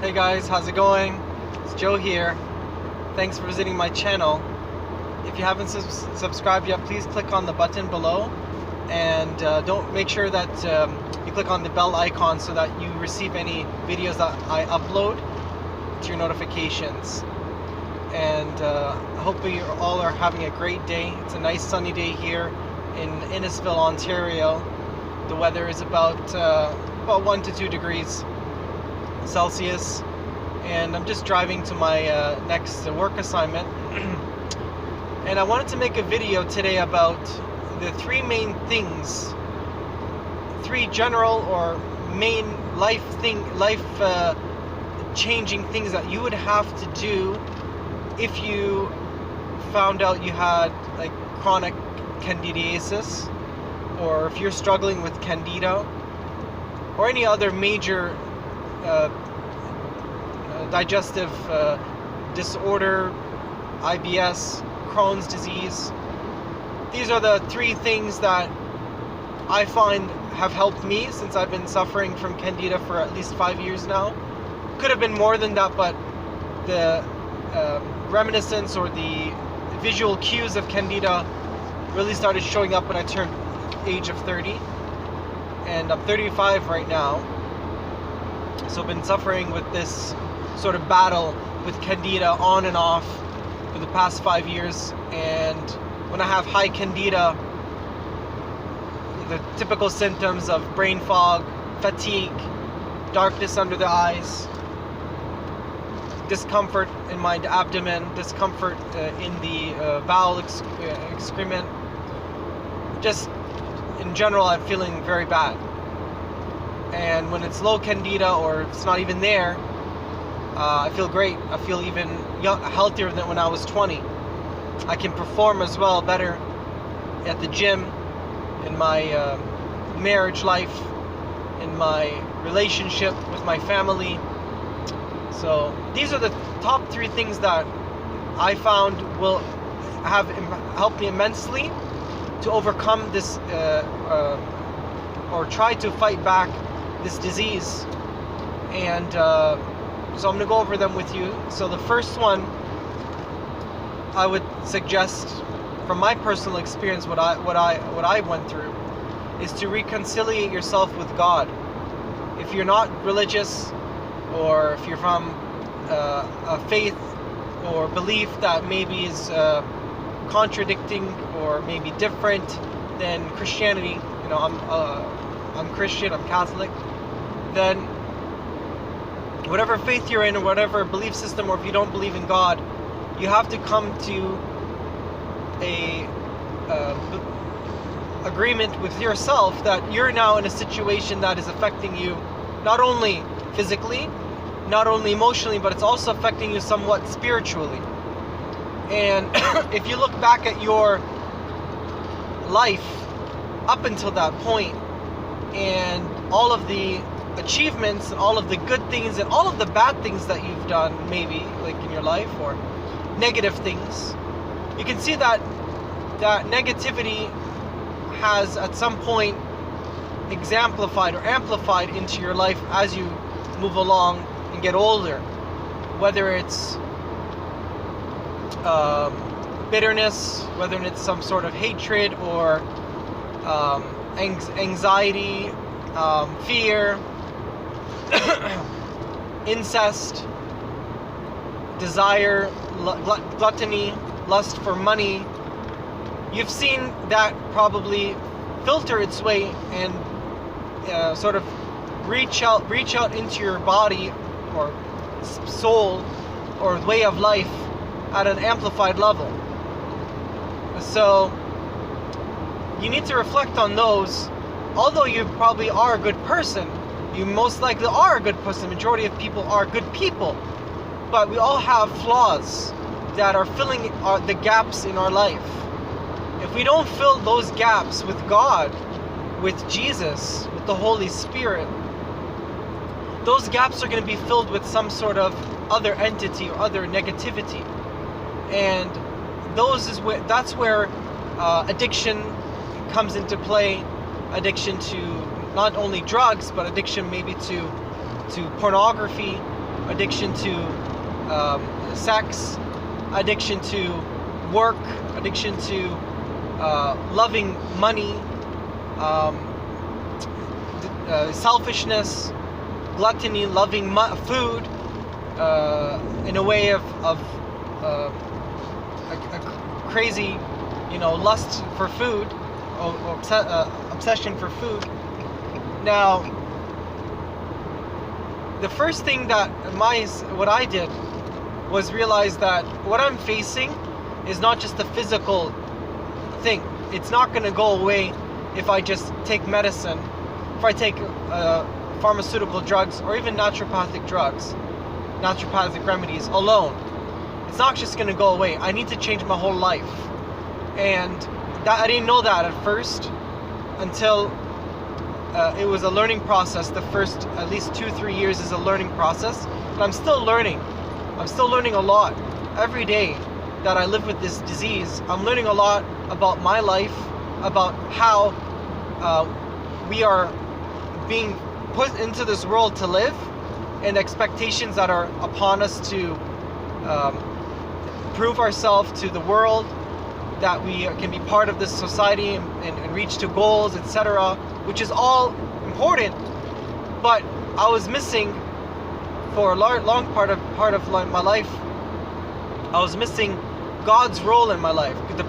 Hey guys, how's it going? It's Joe here. Thanks for visiting my channel. If you haven't subscribed yet, please click on the button below, and don't make sure that you click on the bell icon so that you receive any videos that I upload to your notifications. And I hope you all are having a great day. It's a nice sunny day here in Innisfil, Ontario. The weather is about 1 to 2 degrees Celsius, and I'm just driving to my next work assignment. And I wanted to make a video today about the three main things, three general or main life changing things that you would have to do if you found out you had like chronic candidiasis, or if you're struggling with Candida or any other major digestive disorder, IBS, Crohn's disease. These are the three things that I find have helped me since I've been suffering from Candida for at least 5 years now. Could have been more than that, but the reminiscence or the visual cues of Candida really started showing up when I turned age of 30, and I'm 35 right now. So I've been suffering with this sort of battle with Candida on and off for the past 5 years. And when I have high Candida, the typical symptoms of brain fog, fatigue, darkness under the eyes, discomfort in my abdomen, discomfort in the bowel excrement, just in general I'm feeling very bad. And when it's low Candida, or it's not even there, I feel great. I feel even healthier than when I was 20. I can perform as well better at the gym, in my marriage life, in my relationship with my family. So these are the top three things that I found will have helped me immensely to overcome this or try to fight back this disease. And so I'm going to go over them with you. So the first one I would suggest, from my personal experience, what I went through, is to reconciliate yourself with God. If you're not religious, or if you're from a faith or belief that maybe is contradicting or maybe different than Christianity, you know, I'm Christian, I'm Catholic, then whatever faith you're in or whatever belief system, or if you don't believe in God, you have to come to a agreement with yourself that you're now in a situation that is affecting you not only physically, not only emotionally, but it's also affecting you somewhat spiritually. And if you look back at your life up until that point, and all of the achievements and all of the good things and all of the bad things that you've done, maybe like in your life, or negative things, you can see that that negativity has at some point exemplified or amplified into your life as you move along and get older. Whether it's bitterness, whether it's some sort of hatred, or anxiety, fear, incest, desire, gluttony, lust for money. You've seen that probably filter its way and sort of reach out into your body or soul or way of life at an amplified level. So you need to reflect on those. Although you probably are a good person, you most likely are a good person, the majority of people are good people, but we all have flaws that are filling the gaps in our life. If we don't fill those gaps with God, with Jesus, with the Holy Spirit, those gaps are going to be filled with some sort of other entity or other negativity. And that's where addiction comes into play. Addiction to not only drugs, but addiction maybe to pornography, addiction to sex, addiction to work, addiction to loving money, selfishness, gluttony, loving food in a way of a crazy, lust for food, or obsession for food. Now, the first thing that what I did was realize that what I'm facing is not just a physical thing. It's not going to go away if I just take medicine, if I take pharmaceutical drugs, or even naturopathic drugs, naturopathic remedies alone. It's not just going to go away. I need to change my whole life. And that I didn't know that at first until it was a learning process. The first at least 2-3 years is a learning process, but I'm still learning. I'm still learning a lot every day that I live with this disease. I'm learning a lot about my life, about how we are being put into this world to live, and expectations that are upon us to prove ourselves to the world, that we can be part of this society and reach to goals, etc., which is all important. But I was missing for a long part of my life. I was missing God's role in my life, the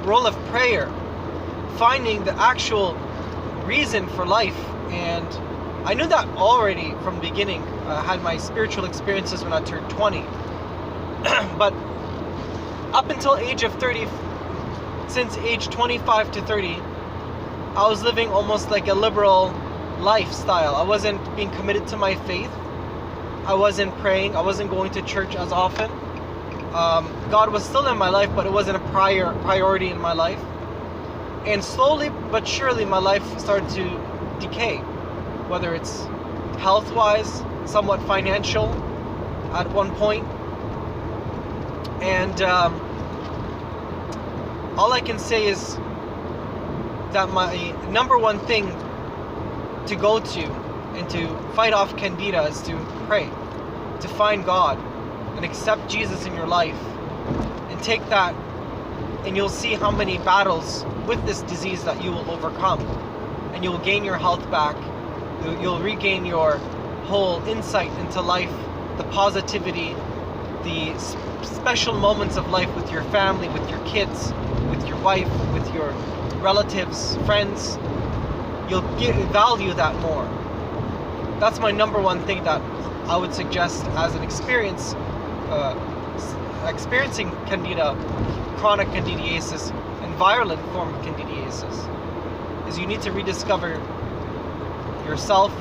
role of prayer, finding the actual reason for life. And I knew that already from the beginning. I had my spiritual experiences when I turned 20. But up until age of 30, since age 25 to 30, I was living almost like a liberal lifestyle. I wasn't being committed to my faith. I wasn't praying. I wasn't going to church as often. God was still in my life, but it wasn't a priority in my life. And slowly but surely my life started to decay, whether it's health-wise, somewhat financial at one point. And all I can say is that my number one thing to go to and to fight off Candida is to pray, to find God and accept Jesus in your life, and take that, and you'll see how many battles with this disease that you will overcome, and you'll gain your health back. You'll regain your whole insight into life, the positivity, the special moments of life with your family, with your kids, with your wife, with your relatives, friends. You'll value that more. That's my number one thing that I would suggest as an experience, experiencing Candida, chronic candidiasis, and virulent form of candidiasis, is you need to rediscover yourself,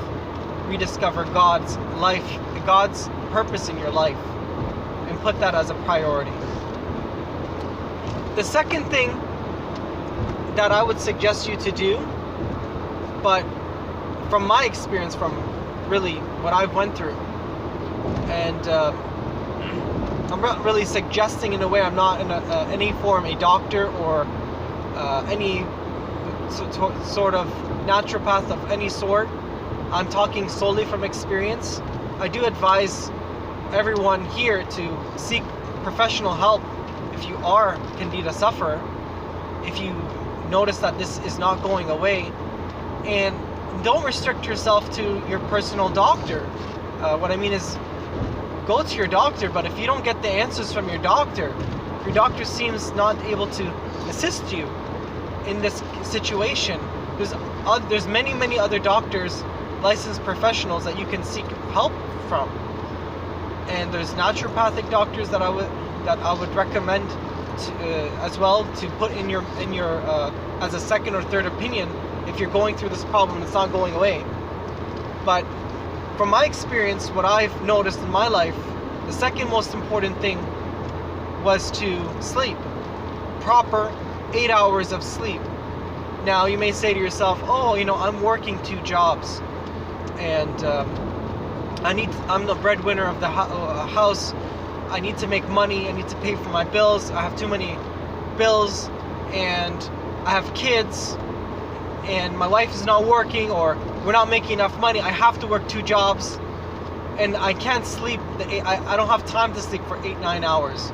rediscover God's life, God's purpose in your life, and put that as a priority. The second thing that I would suggest you to do, but from my experience, from really what I've went through, and I'm not really suggesting in a way, I'm not in any form a doctor or any sort of naturopath of any sort. I'm talking solely from experience. I do advise everyone here to seek professional help if you are Candida sufferer, if you notice that this is not going away. And don't restrict yourself to your personal doctor. What I mean is, go to your doctor, but if you don't get the answers from your doctor seems not able to assist you in this situation, there's many other doctors, licensed professionals that you can seek help from. And there's naturopathic doctors that I would recommend as well to put in your as a second or third opinion if you're going through this problem and it's not going away. But from my experience, what I've noticed in my life, the second most important thing was to sleep. Proper 8 hours of sleep. Now you may say to yourself, oh, I'm working 2 jobs, and I'm the breadwinner of the house. I need to make money. I need to pay for my bills. I have too many bills, and I have kids, and my wife is not working, or we're not making enough money. I have to work 2 jobs. and I can't sleep. I don't have time to sleep for 8-9 hours.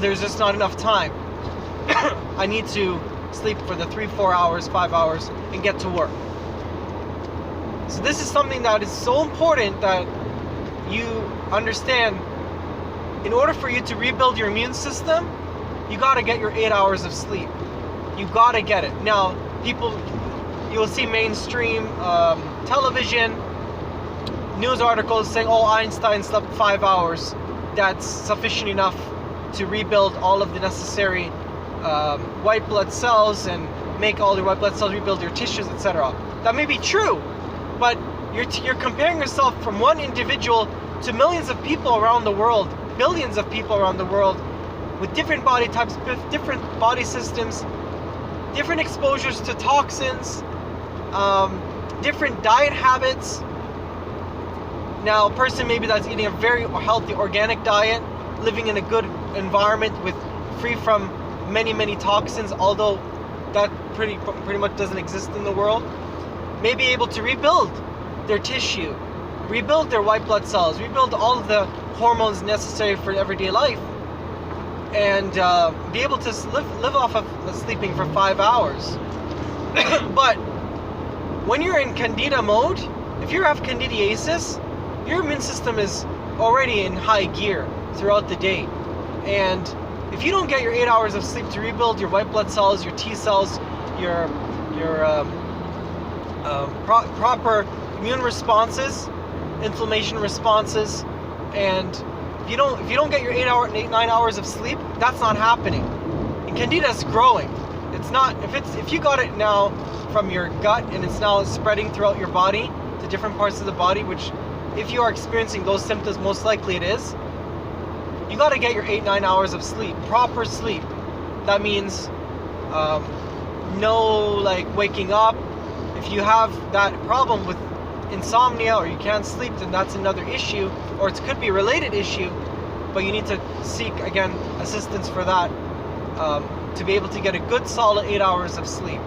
There's just not enough time. I need to sleep for the 3-4 hours, 5 hours, and get to work. So this is something that is so important that you understand. In order for you to rebuild your immune system, you got to get your 8 hours of sleep. You got to get it. Now, you'll see mainstream television, news articles saying, oh, Einstein slept 5 hours. That's sufficient enough to rebuild all of the necessary white blood cells and make all the white blood cells, rebuild your tissues, etc. That may be true, but you're comparing yourself from one individual to millions of people around the world, billions of people around the world, with different body types, different body systems, different exposures to toxins, different diet habits. Now, a person maybe that's eating a very healthy organic diet, living in a good environment free from many toxins, although that pretty much doesn't exist in the world, may be able to rebuild their tissue, rebuild their white blood cells, rebuild all of the hormones necessary for everyday life, and be able to live off of sleeping for 5 hours. But when you're in Candida mode, if you have candidiasis, your immune system is already in high gear throughout the day. And if you don't get your 8 hours of sleep to rebuild your white blood cells, your T cells, your proper immune responses, inflammation responses, and if you don't get your 9 hours of sleep, that's not happening. And Candida is growing. It's not, if you got it now from your gut and it's now spreading throughout your body to different parts of the body, which if you are experiencing those symptoms, most likely it is, you got to get your 8-9 hours of sleep, proper sleep. That means no like waking up. If you have that problem with insomnia or you can't sleep, then that's another issue, or it could be a related issue, but you need to seek again assistance for that to be able to get a good solid 8 hours of sleep.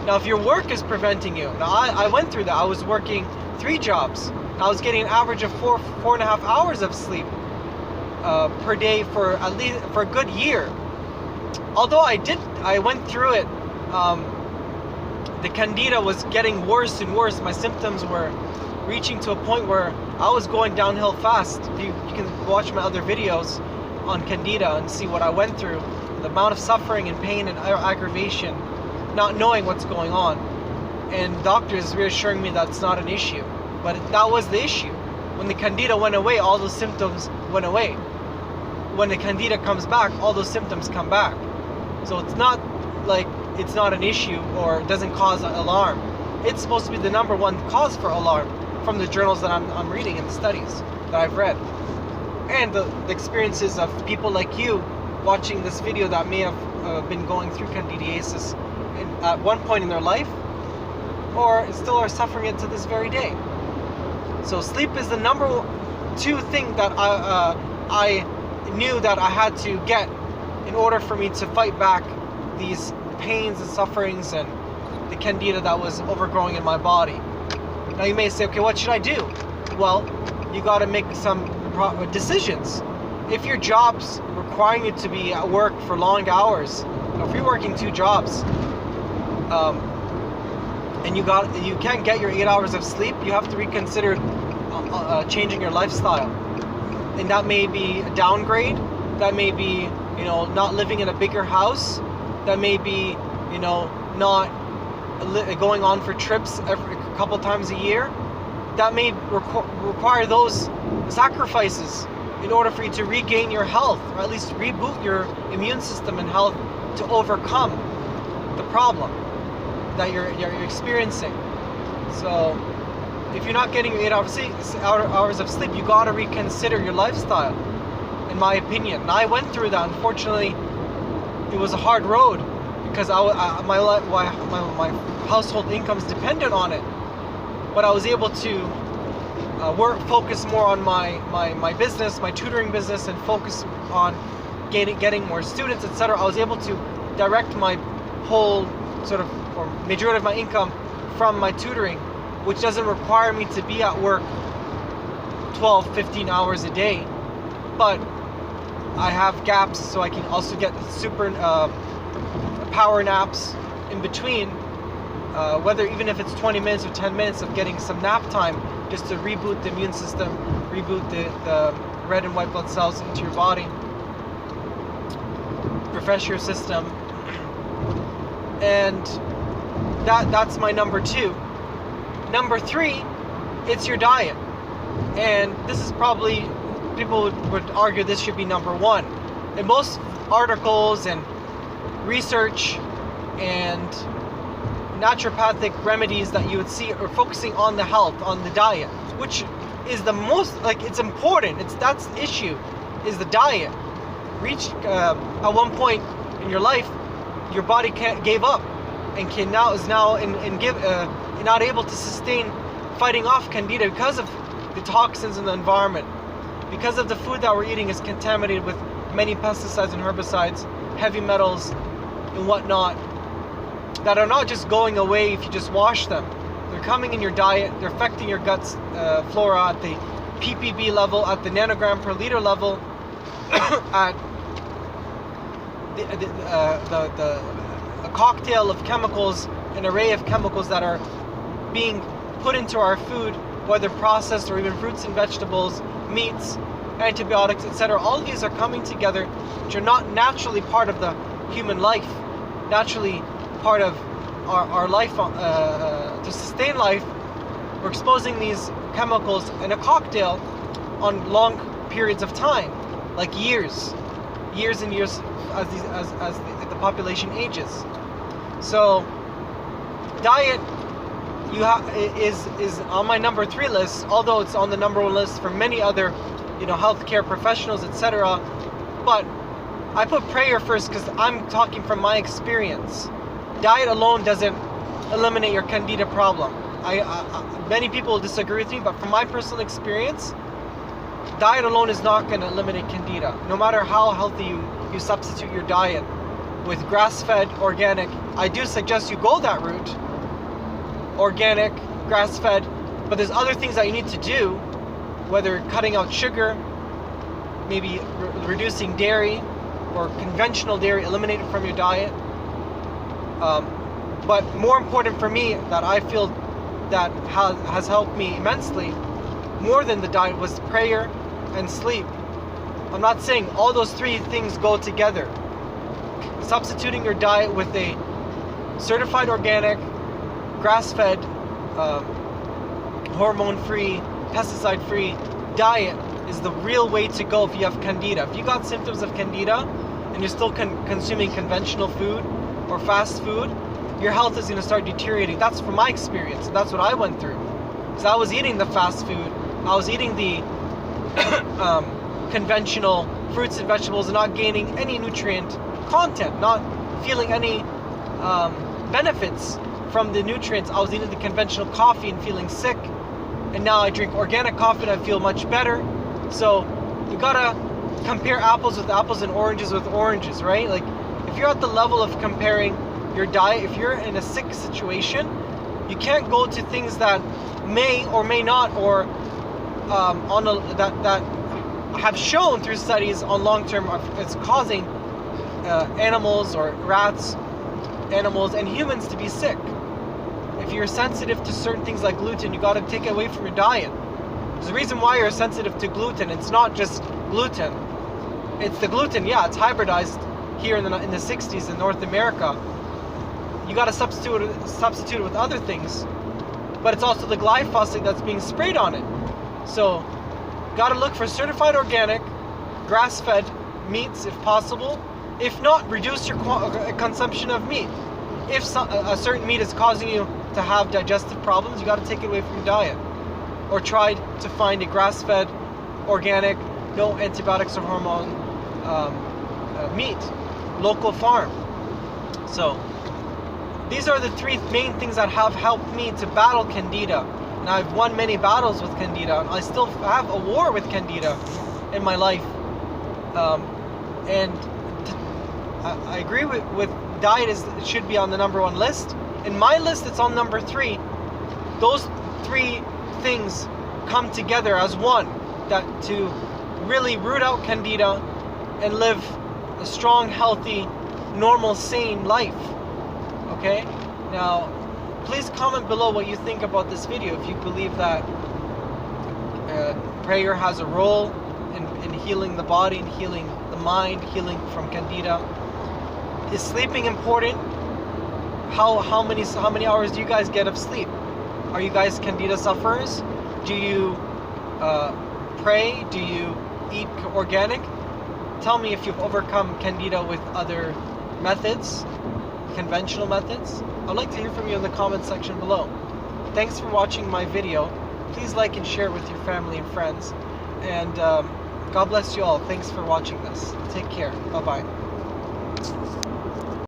Now, if your work is preventing you, now I went through that. I was working 3 jobs. I was getting an average of 4.5 hours of sleep per day for at least for a good year. Although I went through it, the Candida was getting worse and worse. My symptoms were reaching to a point where I was going downhill fast. You can watch my other videos on Candida and see what I went through, the amount of suffering and pain and aggravation, not knowing what's going on, and doctors reassuring me that's not an issue. But that was the issue. When the Candida went away, all those symptoms went away. When the Candida comes back, all those symptoms come back. So it's not like it's not an issue or it doesn't cause alarm. It's supposed to be the number one cause for alarm from the journals that I'm reading and the studies that I've read. And the experiences of people like you watching this video that may have been going through candidiasis at one point in their life, or still are suffering it to this very day. So sleep is the number 2 thing that I knew that I had to get in order for me to fight back these pains and sufferings and the Candida that was overgrowing in my body. Now you may say, okay, what should I do? Well, you got to make some decisions. If your job's requiring you to be at work for long hours, if you're working 2 jobs, and you can't get your 8 hours of sleep, you have to reconsider changing your lifestyle. And that may be a downgrade, that may be, not living in a bigger house, that may be, not going on for trips a couple times a year. That may require those sacrifices in order for you to regain your health, or at least reboot your immune system and health to overcome the problem that you're experiencing. So if you're not getting your 8 hours of sleep, you got to reconsider your lifestyle, in my opinion. And I went through that. Unfortunately, it was a hard road because my household income's dependent on it. But I was able to focus more on my business, my tutoring business, and focus on getting more students, etc. I was able to direct my whole or majority of my income from my tutoring, which doesn't require me to be at work 12, 15 hours a day, but I have gaps, so I can also get super power naps in between, whether even if it's 20 minutes or 10 minutes of getting some nap time, just to reboot the immune system, reboot the red and white blood cells into your body, refresh your system. And that's my number 2. Number 3, it's your diet. And this is probably, people would argue this should be number 1. In most articles and research and naturopathic remedies that you would see are focusing on the health, on the diet, which is the most, like, it's important. That's the issue, is the diet. At one point in your life, your body gave up and is now not able to sustain fighting off Candida because of the toxins in the environment, because of the food that we're eating is contaminated with many pesticides and herbicides, heavy metals and whatnot, that are not just going away if you just wash them. They're coming in your diet, they're affecting your gut's flora at the ppb level, at the nanogram per liter level, at a cocktail of chemicals, an array of chemicals that are being put into our food, whether processed or even fruits and vegetables, meats, antibiotics, etc. All of these are coming together, which are not naturally part of the human life, naturally part of our life, to sustain life. We're exposing these chemicals in a cocktail on long periods of time, like years and years, as the population ages. So diet is on my number 3 list, although it's on the number 1 list for many other, healthcare professionals, etc. But I put prayer first because I'm talking from my experience. Diet alone doesn't eliminate your Candida problem. Many people disagree with me, but from my personal experience, diet alone is not going to eliminate Candida. No matter how healthy you substitute your diet with grass-fed, organic, I do suggest you go that route, organic, grass-fed, but there's other things that you need to do, whether cutting out sugar, maybe reducing dairy or conventional dairy, eliminate it from your diet. But more important for me, that I feel that has helped me immensely, more than the diet, was prayer and sleep. I'm not saying all those 3 things go together. Substituting your diet with a certified organic, grass-fed, hormone-free, pesticide-free diet is the real way to go if you have Candida. If you got symptoms of Candida and you're still consuming conventional food or fast food, your health is going to start deteriorating. That's from my experience. That's what I went through. Because I was eating the fast food, I was eating the conventional fruits and vegetables and not gaining any nutrient content, not feeling any benefits from the nutrients. I was eating the conventional coffee and feeling sick, and now I drink organic coffee and I feel much better. So you gotta compare apples with apples and oranges with oranges, right? Like, if you're at the level of comparing your diet, if you're in a sick situation, you can't go to things that may or may not, or that have shown through studies on long term it's causing animals or rats, animals and humans to be sick. If you're sensitive to certain things like gluten, you got to take it away from your diet. There's a reason why you're sensitive to gluten. It's not just gluten. It's the gluten, yeah, it's hybridized here in the 60s in North America. You got to substitute it with other things. But it's also the glyphosate that's being sprayed on it. So, got to look for certified organic, grass-fed meats if possible. If not, reduce your consumption of meat. If a certain meat is causing you to have digestive problems, you got to take it away from your diet. Or try to find a grass-fed, organic, no antibiotics or hormone meat, local farm. So these are the 3 main things that have helped me to battle Candida. And I've won many battles with Candida. I still have a war with Candida in my life. I agree with diet it should be on the number 1 list. In my list, it's on number 3. Those 3 things come together as one. that to really root out Candida and live a strong, healthy, normal, sane life. Okay? Now, please comment below what you think about this video. If you believe that prayer has a role in healing the body and healing the mind, healing from Candida. Is sleeping important? How many hours do you guys get of sleep? Are you guys Candida sufferers? Do you pray? Do you eat organic? Tell me if you've overcome Candida with other methods, conventional methods. I'd like to hear from you in the comment section below. Thanks for watching my video. Please like and share with your family and friends. And God bless you all. Thanks for watching this. Take care. Bye-bye.